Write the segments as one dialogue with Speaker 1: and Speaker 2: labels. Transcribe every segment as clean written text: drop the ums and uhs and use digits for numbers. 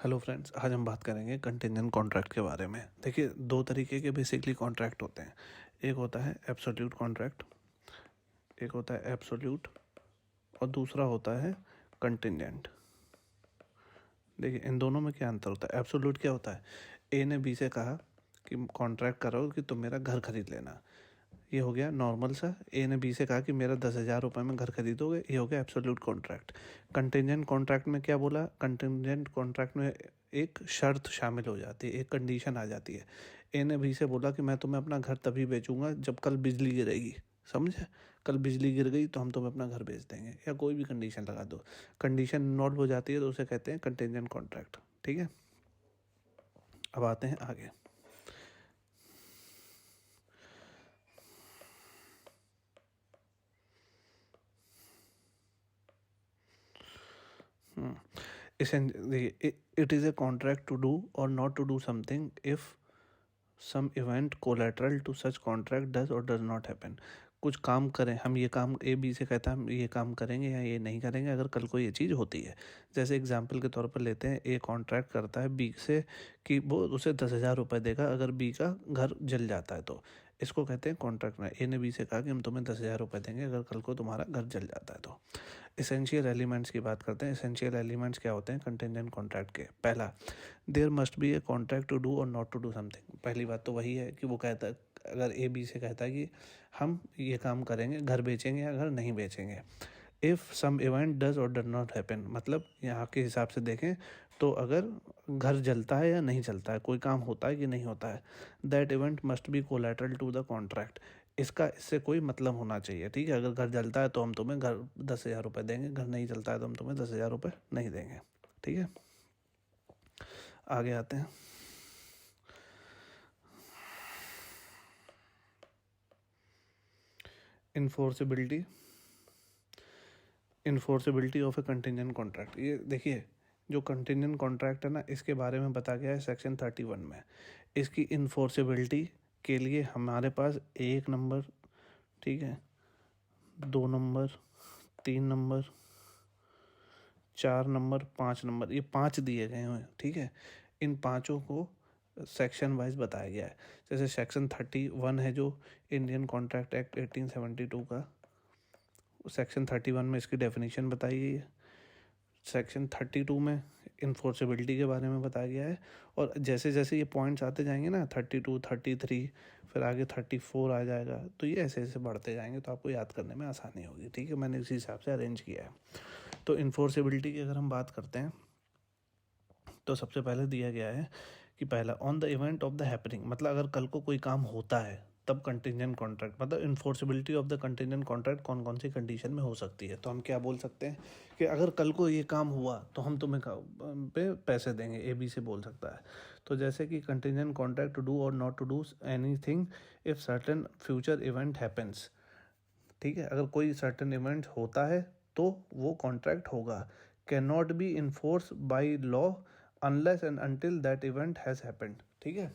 Speaker 1: Hello friends, आज हम बात करेंगे कंटिंजेंट कॉन्ट्रैक्ट के बारे में। देखिए, दो तरीके के बेसिकली कॉन्ट्रैक्ट होते हैं। एक होता है एब्सोल्यूट कॉन्ट्रैक्ट, एक होता है एब्सोल्यूट और दूसरा होता है कंटिंजेंट। देखिए, इन दोनों में क्या अंतर होता है। एब्सोल्यूट क्या होता है, ए ने बी से कहा कि कॉन्ट्रैक्ट करो कि तुम मेरा घर खरीद लेना, ये हो गया नॉर्मल सा। ए ने बी से कहा कि मेरा 10,000 रुपये में घर खरीदोगे, ये हो गया एब्सोल्यूट कॉन्ट्रैक्ट। कंटिंजेंट कॉन्ट्रैक्ट में क्या बोला, कंटिंजेंट कॉन्ट्रैक्ट में एक शर्त शामिल हो जाती है, एक कंडीशन आ जाती है। ए ने बी से बोला कि मैं तुम्हें अपना घर तभी बेचूंगा जब कल बिजली गिरेगी, समझे। कल बिजली गिर गई तो हम तुम्हें अपना घर बेच देंगे, या कोई भी कंडीशन लगा दो। कंडीशन इन्वॉल्व हो जाती है तो उसे कहते हैं कंटिंजेंट कॉन्ट्रैक्ट। ठीक है, अब आते हैं आगे। It is a contract to do और not to do something if some event collateral to such contract does or does not happen. कुछ काम करें हम, ये काम ए बी से कहता है हम ये काम करेंगे या ये नहीं करेंगे अगर कल को ये चीज़ होती है। जैसे एग्जांपल के तौर पर लेते हैं, ए कॉन्ट्रैक्ट करता है बी से कि वो उसे 10,000 रुपये देगा अगर बी का घर जल जाता है, तो इसको कहते हैं कॉन्ट्रैक्ट में। ए ने बी से कहा कि हम तुम्हें 10,000 रुपये देंगे अगर कल को तुम्हारा घर जल जाता है। तो एसेंशियल एलिमेंट्स की बात करते हैं। एसेंशियल एलिमेंट्स क्या होते हैं कंटिंजेंट कॉन्ट्रैक्ट के। पहला, there must be a contract to do और नॉट टू डू समथिंग। पहली बात तो वही है कि वो कहता है, अगर ए बी से कहता है कि हम ये काम करेंगे, घर बेचेंगे या घर नहीं बेचेंगे। If some event does or does not happen, मतलब यहाँ के हिसाब से देखें तो अगर घर जलता है या नहीं जलता है, कोई काम होता है कि नहीं होता है, that event must be collateral to the contract. इसका इससे कोई मतलब होना चाहिए। ठीक है, अगर घर जलता है तो हम तुम्हें घर 10,000 रुपये देंगे, घर नहीं जलता है तो हम तुम्हें 10,000 रुपये नहीं देंगे। ठीक है, आगे आते हैं। Enforceability enforceability of A contingent contract. ये देखिए, जो कंटिंजेंट कॉन्ट्रैक्ट है ना, इसके बारे में बता गया है सेक्शन 31 में। इसकी इन्फोर्सिबिलिटी के लिए हमारे पास 1 नंबर, ठीक है, 2 नंबर, 3 नंबर, 4 नंबर, 5 नंबर, ये 5 दिए गए हैं। ठीक है, इन पाँचों को सेक्शन वाइज बताया गया है। जैसे सेक्शन 31 है जो इंडियन कॉन्ट्रैक्ट एक्ट 1872 का, सेक्शन 31 में इसकी डेफिनेशन बताई गई है। सेक्शन 32 में इन्फोर्सेबिलिटी के बारे में बताया गया है। और जैसे जैसे ये पॉइंट्स आते जाएंगे ना, 32, 33, फिर आगे 34 आ जाएगा, तो ये ऐसे ऐसे बढ़ते जाएंगे तो आपको याद करने में आसानी होगी। ठीक है, मैंने उसी हिसाब से अरेंज किया है। तो इन्फोर्सेबिलिटी की अगर हम बात करते हैं तो सबसे पहले दिया गया है कि पहला, on the event of the happening, मतलब अगर कल को कोई काम होता है तब कंटिंजेंट कॉन्ट्रैक्ट, मतलब enforceability of the contingent contract कौन कौन सी कंडीशन में हो सकती है। तो हम क्या बोल सकते हैं कि अगर कल को ये काम हुआ तो हम तुम्हें पे पैसे देंगे, ए बी से बोल सकता है। तो जैसे कि कंटिंजेंट कॉन्ट्रैक्ट टू डू और not to do anything if certain future event happens. ठीक है, अगर कोई सर्टेन इवेंट होता है तो वो कॉन्ट्रैक्ट होगा। Can not be enforce by law unless and until that event has happened. ठीक है,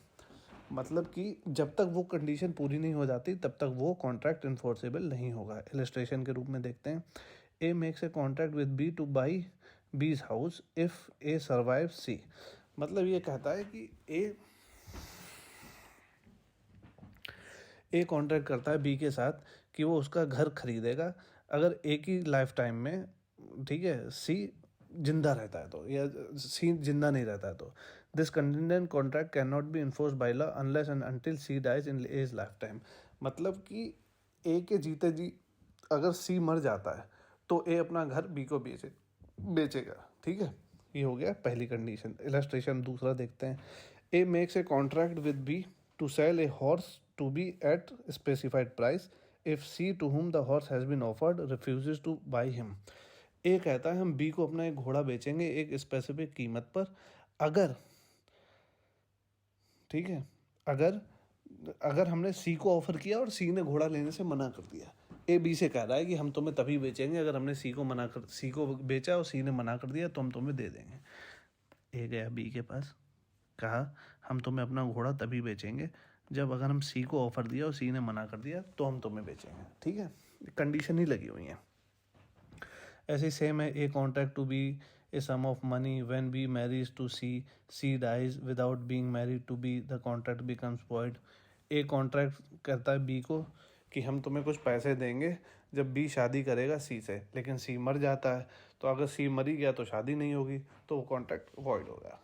Speaker 1: मतलब कि जब तक वो कंडीशन पूरी नहीं हो जाती तब तक वो कॉन्ट्रैक्ट इन्फोर्सेबल नहीं होगा। इलस्ट्रेशन के रूप में देखते हैं, A makes a contract with B to buy B's house if A survive C. मतलब ये कहता है कि ए कॉन्ट्रैक्ट करता है बी के साथ कि वो उसका घर खरीदेगा अगर ए की लाइफ टाइम में, ठीक है, सी जिंदा रहता है तो, या सी जिंदा नहीं रहता है तो। This contingent contract can not be enforce by law unless and until C dies in his lifetime. मतलब कि ए के जीते जी अगर सी मर जाता है तो ए अपना घर बी को बेचेगा। ठीक है, ये हो गया पहली कंडीशन। इलस्ट्रेशन दूसरा देखते हैं, A makes a contract with B to sell a horse to B at specified price if C to whom the horse has been offered refuses to buy him. A कहता है हम B को अपना एक घोड़ा बेचेंगे एक स्पेसिफिक कीमत पर अगर, ठीक है, अगर अगर हमने सी को ऑफर किया और सी ने घोड़ा लेने से मना कर दिया। ए बी से कह रहा है कि हम तुम्हें तभी बेचेंगे अगर हमने सी को बेचा और सी ने मना कर दिया तो हम तुम्हें दे देंगे। ए गया बी के पास, कहा हम तुम्हें अपना घोड़ा तभी बेचेंगे जब अगर हम सी को ऑफर दिया और सी ने मना कर दिया तो हम तुम्हें बेचेंगे। ठीक है, कंडीशन ही लगी हुई है। ऐसे ही सेम है, a contract to be a sum of money. When B marries to C, C dies without being married to B, the contract becomes void. A contract करता है B को कि हम तुम्हें कुछ पैसे देंगे जब B शादी करेगा C से, लेकिन C मर जाता है, तो अगर C मरी गया तो शादी नहीं होगी, तो वो कॉन्ट्रैक्ट वॉइड होगा।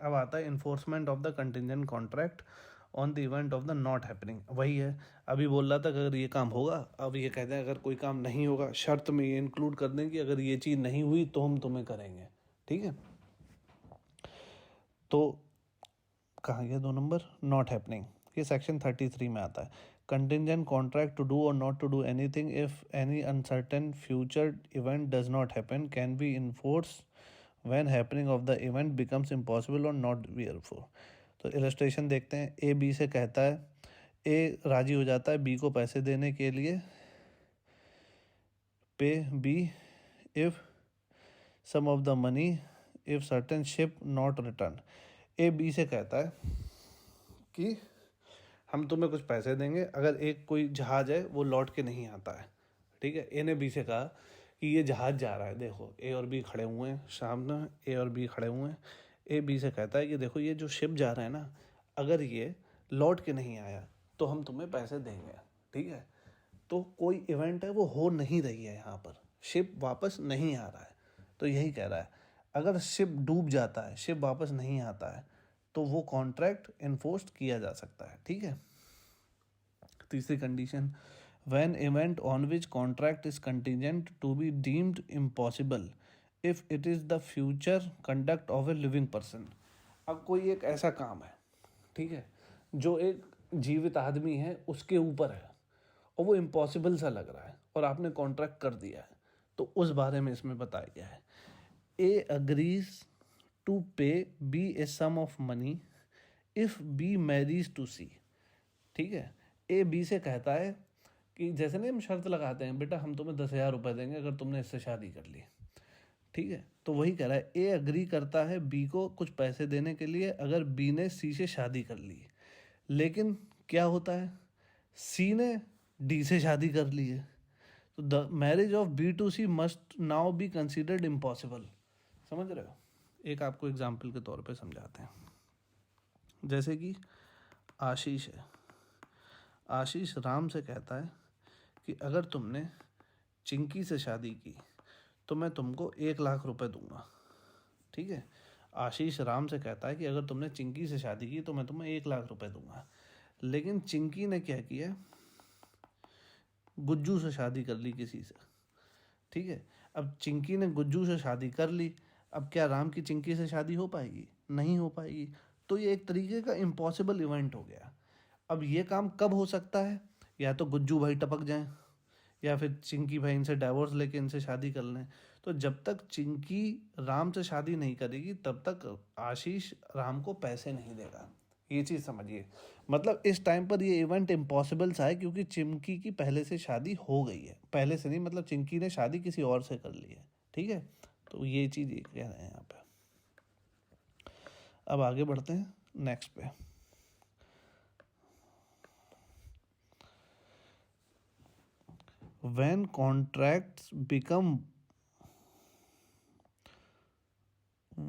Speaker 1: अब आता है enforcement of the contingent contract on the event of the not happening. वही है, अभी बोल रहा था कि अगर ये काम होगा, अब ये कहते हैं अगर कोई काम नहीं होगा, शर्त में ये इंक्लूड कर दें कि अगर ये चीज़ नहीं हुई तो हम तुम्हें करेंगे, ठीक है। तो कहाँ गया 2 नंबर, नॉट हैपनिंग, ये सेक्शन 33 में आता है। कंटिंजेंट कॉन्ट्रैक्ट टू डू और not to do anything if any uncertain future event does not happen can be enforce when happening of the event becomes impossible और नॉट बियरफुल। तो इलस्ट्रेशन देखते हैं। ए बी से कहता है, ए राजी हो जाता है बी को पैसे देने के लिए, pay B if some of the money if certain ship not return. A B से कहता है कि हम तुम्हें कुछ पैसे देंगे अगर एक कोई जहाज़ है वो लौट के नहीं आता है, ठीक है। ए ने बी से कहा कि ये जहाज़ जा रहा है, देखो ए और बी खड़े हुए हैं सामने, ए और बी खड़े हुए हैं। ए बी से कहता है कि देखो ये जो शिप जा रहा है ना, अगर ये लौट के नहीं आया तो हम तुम्हें पैसे देंगे, ठीक है। तो कोई इवेंट है वो हो नहीं रही है यहाँ पर, शिप वापस नहीं आ रहा है, तो यही कह रहा है अगर शिप डूब जाता है, शिप वापस नहीं आता है, तो वो कॉन्ट्रैक्ट इन्फोर्स किया जा सकता है, ठीक है। तीसरी condition, when event on which contract is contingent to be deemed impossible if it is the future conduct of a living person. अब कोई एक ऐसा काम है, ठीक है, जो एक जीवित आदमी है उसके ऊपर है और वो इम्पॉसिबल सा लग रहा है और आपने कॉन्ट्रैक्ट कर दिया है, तो उस बारे में इसमें बताया गया है। A agrees to pay B a sum of money if B marries to C, ठीक है। ए बी से कहता है कि जैसे नहीं हम शर्त लगाते हैं, बेटा हम तुम्हें 10,000 रुपये देंगे अगर तुमने इससे शादी कर ली, ठीक है। तो वही कह रहा है, ए अग्री करता है बी को कुछ पैसे देने के लिए अगर बी ने सी से शादी कर ली, लेकिन क्या होता है, सी ने डी से शादी कर ली है, तो the marriage of B to C must now be considered impossible. समझ रहे हो? एक आपको एग्जाम्पल के तौर पे समझाते हैं। जैसे कि आशीष है, आशीष राम से कहता है कि अगर तुमने चिंकी से शादी की तो मैं तुमको 1,00,000 रुपये दूंगा, ठीक है। आशीष राम से कहता है कि अगर तुमने चिंकी से शादी की तो मैं तुम्हें 1,00,000 रुपये दूंगा, लेकिन चिंकी ने क्या किया, गुज्जू से शादी कर ली किसी से, ठीक है। अब चिंकी ने गुज्जू से शादी कर ली, अब क्या राम की चिंकी से शादी हो पाएगी? नहीं हो पाएगी। तो ये एक तरीके का इम्पॉसिबल इवेंट हो गया। अब ये काम कब हो सकता है, या तो गुज्जू भाई टपक जाएं या फिर चिंकी भाई इनसे डाइवोर्स लेके इनसे शादी कर लें। तो जब तक चिंकी राम से शादी नहीं करेगी तब तक आशीष राम को पैसे नहीं देगा। ये चीज़ समझिए, मतलब इस टाइम पर ये इवेंट इम्पॉसिबल सा है क्योंकि चिंकी की पहले से शादी हो गई है, पहले से नहीं मतलब चिंकी ने शादी किसी और से कर ली है, ठीक है। तो ये चीज़ ये कह रहे हैं यहाँ पे। अब आगे बढ़ते हैं नेक्स्ट पे। When contracts become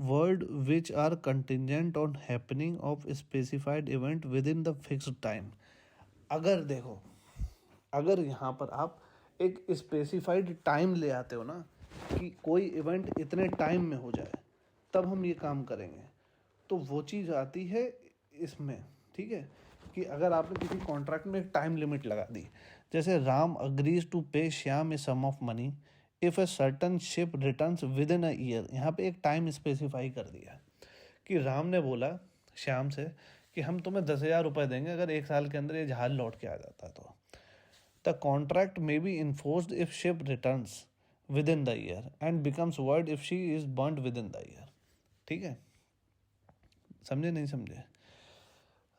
Speaker 1: void which are contingent on happening of specified event within the fixed time। अगर देखो, अगर यहाँ पर आप एक स्पेसिफाइड टाइम ले आते हो ना कि कोई इवेंट इतने टाइम में हो जाए तब हम ये काम करेंगे, तो वो चीज़ आती है इसमें, ठीक है। कि अगर आपने किसी कॉन्ट्रैक्ट में एक टाइम लिमिट लगा दी, जैसे Ram agrees to pay Shyam a sum of money if a certain ship returns within a year. यहाँ पे एक टाइम स्पेसिफाई कर दिया कि राम ने बोला श्याम से कि हम तुम्हें 10,000 रुपये देंगे अगर 1 साल के अंदर ये जहाज लौट के आ जाता। तो the contract may be enforced if ship returns with in the year and becomes word if she is burned with in the year, ठीक है। समझे नहीं समझे?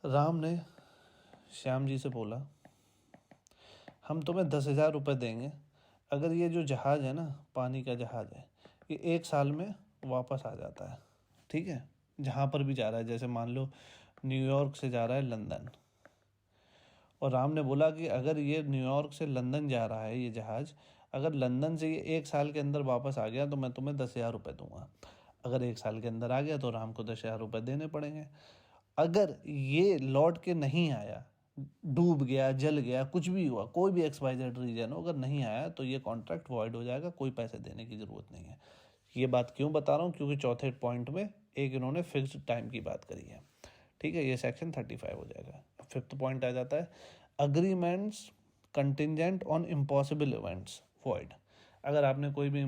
Speaker 1: राम ने श्याम जी से बोला हम तुम्हें 10,000 रुपये देंगे अगर ये जो जहाज़ है ना, पानी का जहाज़ है, ये 1 साल में वापस आ जाता है, ठीक है, जहाँ पर भी जा रहा है। जैसे मान लो न्यूयॉर्क से जा रहा है लंदन, और राम ने बोला कि अगर ये न्यूयॉर्क से लंदन जा रहा है ये जहाज़ अगर लंदन से ये 1 साल के अंदर वापस आ गया तो मैं तुम्हें 10,000 रुपये दूंगा। अगर 1 साल के अंदर आ गया तो राम को 10,000 रुपये देने पड़ेंगे। अगर ये लौट के नहीं आया, डूब गया, जल गया, कुछ भी हुआ, कोई भी XYZ रीजन हो, अगर नहीं आया तो ये कॉन्ट्रैक्ट वॉइड हो जाएगा, कोई पैसे देने की ज़रूरत नहीं है। ये बात क्यों बता रहा हूँ, क्योंकि चौथे पॉइंट में एक इन्होंने फिक्स्ड टाइम की बात करी है, ठीक है। ये सेक्शन 35 हो जाएगा। फिफ्थ पॉइंट आ जाता है agreements contingent on impossible events void. अगर आपने कोई भी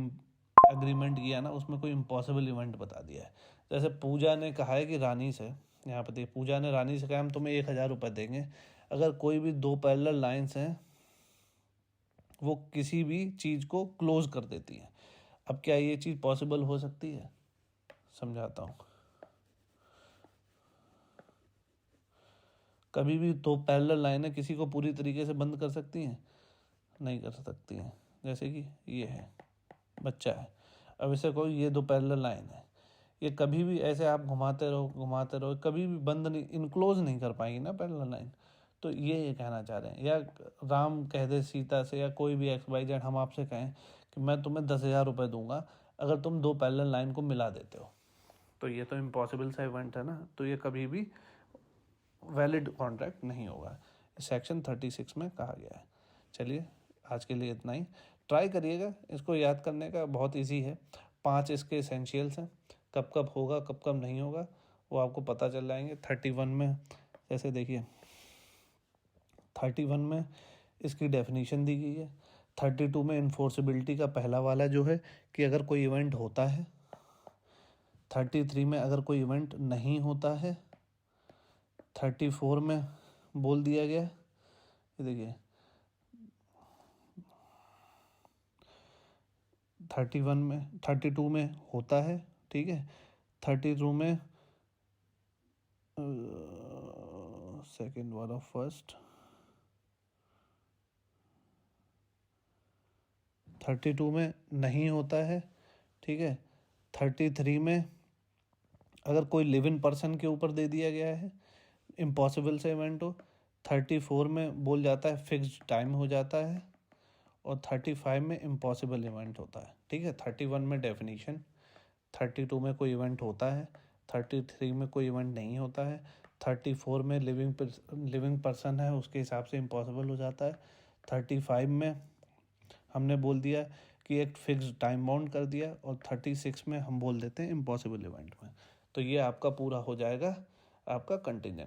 Speaker 1: अग्रीमेंट किया ना, उसमें कोई इम्पॉसिबल इवेंट बता दिया है, जैसे पूजा ने कहा है कि रानी से, यहाँ पर देखिए पूजा ने रानी से कहा हम तुम्हें 1,000 रुपये देंगे, अगर कोई भी 2 पैरेलल लाइन्स हैं वो किसी भी चीज़ को क्लोज कर देती हैं। अब क्या ये चीज़ पॉसिबल हो सकती है? समझाता हूँ। कभी भी 2 पैरेलल लाइनें किसी को पूरी तरीके से बंद कर सकती हैं? नहीं कर सकती हैं। जैसे कि ये है, बच्चा है, अब इसे कोई ये 2 पैरेलल लाइन है, ये कभी भी ऐसे आप घुमाते रहो, कभी भी बंद नहीं, इनक्लोज नहीं कर पाएंगी ना पैरेलल लाइन। तो ये कहना चाह रहे हैं, या राम कह दे सीता से, या कोई भी XYZ हम आपसे कहें कि मैं तुम्हें 10,000 रुपये दूंगा अगर तुम 2 पैरेलल लाइन को मिला देते हो, तो ये तो इम्पॉसिबल सा इवेंट है ना, तो ये कभी भी वैलिड कॉन्ट्रैक्ट नहीं होगा। सेक्शन 36 में कहा गया है। चलिए आज के लिए इतना ही। ट्राई करिएगा, इसको याद करने का बहुत इजी है। 5 इसके एसेंशियल्स हैं, कब कब होगा कब कब नहीं होगा वो आपको पता चल जाएंगे। 31 में जैसे देखिए 31 में इसकी डेफिनेशन दी गई है। 32 में इन्फोर्सिबिलिटी का पहला वाला जो है कि अगर कोई इवेंट होता है। 33 में अगर कोई इवेंट नहीं होता है। 34 में बोल दिया गया, ये देखिए 31 में 32 में होता है, ठीक है। 32 में सेकेंड वाला फर्स्ट 32 में नहीं होता है, ठीक है। 33 में अगर कोई लिव इन पर्सन के ऊपर दे दिया गया है, इम्पॉसिबल से इवेंट हो। 34 में बोल जाता है फिक्स्ड टाइम हो जाता है, और 35 में इम्पॉसिबल इवेंट होता है, ठीक है। 31 में डेफिनेशन, 32 में कोई इवेंट होता है, 33 में कोई इवेंट नहीं होता है, 34 में लिविंग पर्सन है उसके हिसाब से इम्पॉसिबल हो जाता है। 35 में हमने बोल दिया कि एक फिक्स्ड टाइम बाउंड कर दिया, और 36 में हम बोल देते हैं इम्पॉसिबल इवेंट में। तो ये आपका पूरा हो जाएगा आपका कंटिजेंट।